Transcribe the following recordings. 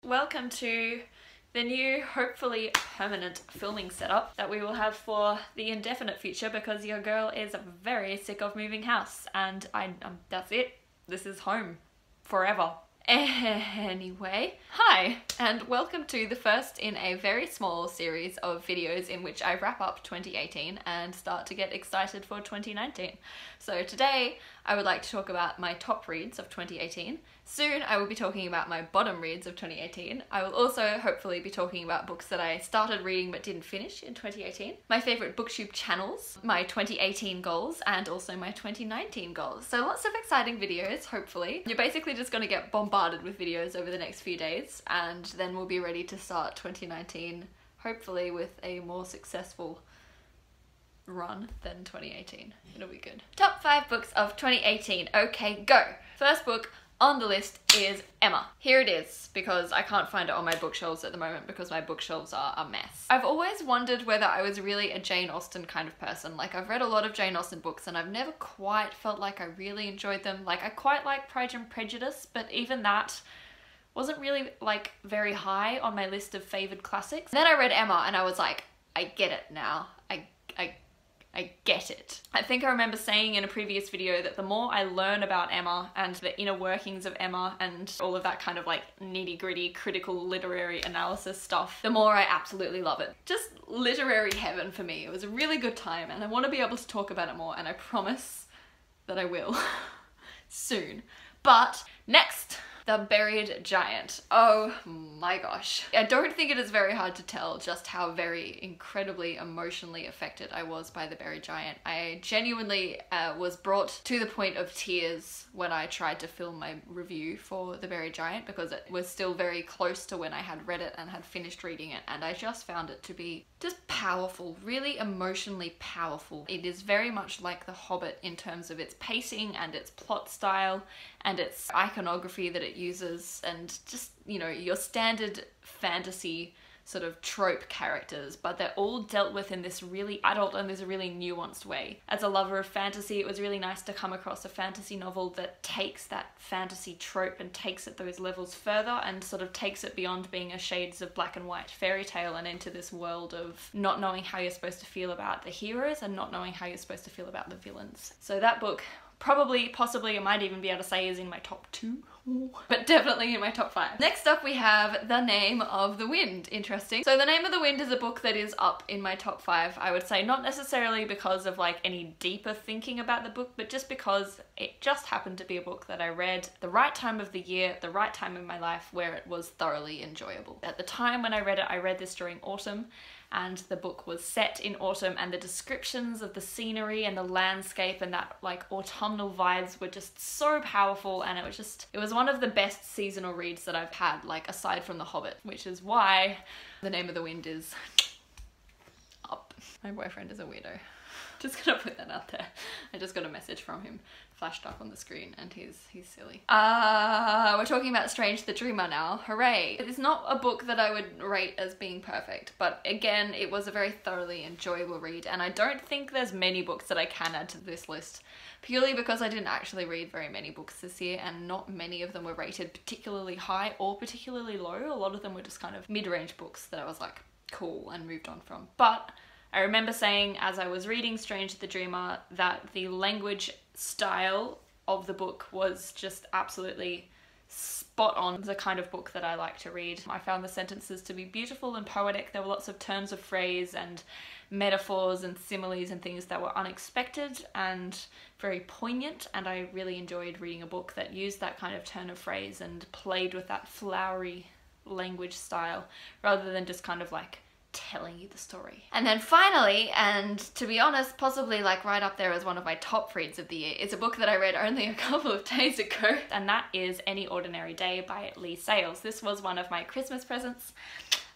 welcome to the new, hopefully permanent filming setup that we will have for the indefinite future, because your girl is very sick of moving house and that's it. This is home forever. Anyway, hi and welcome to the first in a very small series of videos in which I wrap up 2018 and start to get excited for 2019. So today I would like to talk about my top reads of 2018. Soon I will be talking about my bottom reads of 2018. I will also hopefully be talking about books that I started reading but didn't finish in 2018, my favourite booktube channels, my 2018 goals, and also my 2019 goals. So lots of exciting videos, hopefully. You're basically just going to get bombarded with videos over the next few days, and then we'll be ready to start 2019, hopefully with a more successful run than 2018. It'll be good. Top 5 books of 2018. Okay, go! First book on the list is Emma. Here it is, because I can't find it on my bookshelves at the moment because my bookshelves are a mess. I've always wondered whether I was really a Jane Austen kind of person. Like, I've read a lot of Jane Austen books and I've never quite felt like I really enjoyed them. Like, I quite like Pride and Prejudice, but even that wasn't really like very high on my list of favoured classics. Then I read Emma and I was like, I get it now. I get it. I think I remember saying in a previous video that the more I learn about Emma and the inner workings of Emma and all of that kind of like nitty-gritty critical literary analysis stuff, the more I absolutely love it. Just literary heaven for me. It was a really good time and I want to be able to talk about it more, and I promise that I will soon. But next, The Buried Giant. Oh my gosh. I don't think it is very hard to tell just how very incredibly emotionally affected I was by The Buried Giant. I genuinely was brought to the point of tears when I tried to film my review for The Buried Giant, because it was still very close to when I had read it and had finished reading it, and I just found it to be just powerful, really emotionally powerful. It is very much like The Hobbit in terms of its pacing and its plot style and its iconography that it uses, and just, you know, your standard fantasy sort of trope characters, but they're all dealt with in this really adult and this really nuanced way. As a lover of fantasy, it was really nice to come across a fantasy novel that takes that fantasy trope and takes it those levels further and sort of takes it beyond being a shades of black and white fairy tale and into this world of not knowing how you're supposed to feel about the heroes and not knowing how you're supposed to feel about the villains. So that book, probably, possibly, I might even be able to say is in my top 2, but definitely in my top 5. Next up we have The Name of the Wind. Interesting. So The Name of the Wind is a book that is up in my top 5, I would say, not necessarily because of like any deeper thinking about the book, but just because it just happened to be a book that I read the right time of the year, the right time in my life where it was thoroughly enjoyable. At the time when I read this during autumn, and the book was set in autumn, and the descriptions of the scenery and the landscape and that like autumnal vibes were just so powerful, and it was one of the best seasonal reads that I've had, like aside from The Hobbit, which is why The Name of the Wind is up. My boyfriend is a weirdo. Just gonna put that out there. I just got a message from him flashed up on the screen and he's silly. We're talking about Strange the Dreamer now. Hooray! It is not a book that I would rate as being perfect, but again, it was a very thoroughly enjoyable read, and I don't think there's many books that I can add to this list, purely because I didn't actually read very many books this year, and not many of them were rated particularly high or particularly low. A lot of them were just kind of mid-range books that I was like, cool, and moved on from. But I remember saying as I was reading Strange the Dreamer that the language style of the book was just absolutely spot on the kind of book that I like to read. I found the sentences to be beautiful and poetic. There were lots of turns of phrase and metaphors and similes and things that were unexpected and very poignant, and I really enjoyed reading a book that used that kind of turn of phrase and played with that flowery language style rather than just kind of like telling you the story. And then finally, and to be honest, possibly like right up there as one of my top reads of the year, is a book that I read only a couple of days ago, and that is Any Ordinary Day by Leigh Sales. This was one of my Christmas presents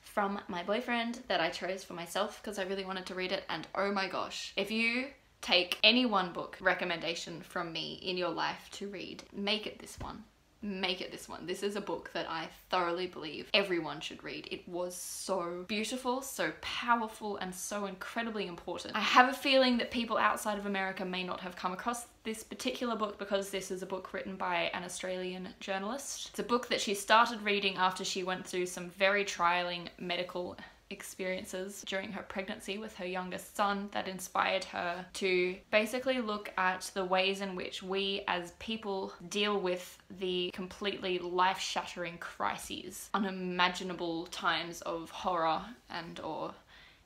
from my boyfriend that I chose for myself because I really wanted to read it, and oh my gosh, if you take any one book recommendation from me in your life to read, make it this one. make it this one. This is a book that I thoroughly believe everyone should read. It was so beautiful, so powerful, and so incredibly important. I have a feeling that people outside of America may not have come across this particular book because this is a book written by an Australian journalist. It's a book that she started reading after she went through some very trialing medical experiences during her pregnancy with her youngest son that inspired her to basically look at the ways in which we as people deal with the completely life-shattering crises, unimaginable times of horror and or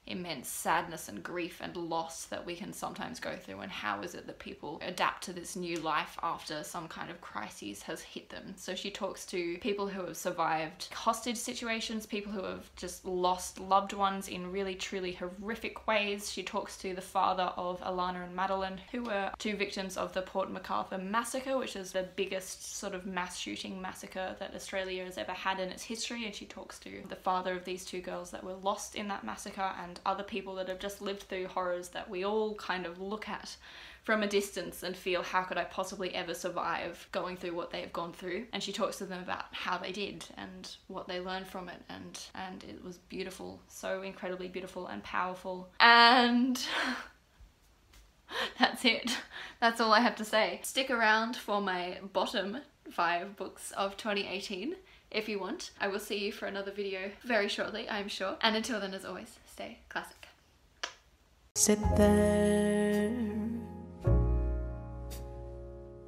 immense sadness and grief and loss that we can sometimes go through, and how is it that people adapt to this new life after some kind of crisis has hit them. So she talks to people who have survived hostage situations, people who have just lost loved ones in really truly horrific ways. She talks to the father of Alana and Madeline, who were two victims of the Port MacArthur massacre, which is the biggest sort of mass shooting massacre that Australia has ever had in its history. And she talks to the father of these two girls that were lost in that massacre, and other people that have just lived through horrors that we all kind of look at from a distance and feel, how could I possibly ever survive going through what they've gone through? And she talks to them about how they did and what they learned from it, and it was beautiful, so incredibly beautiful and powerful. And that's it. That's all I have to say. Stick around for my bottom 5 books of 2018 if you want. I will see you for another video very shortly, I'm sure. And until then, as always, stay classic. Sit there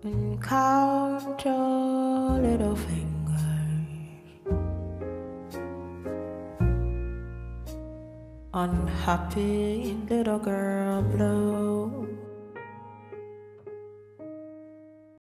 and count your little fingers. Unhappy little girl blue.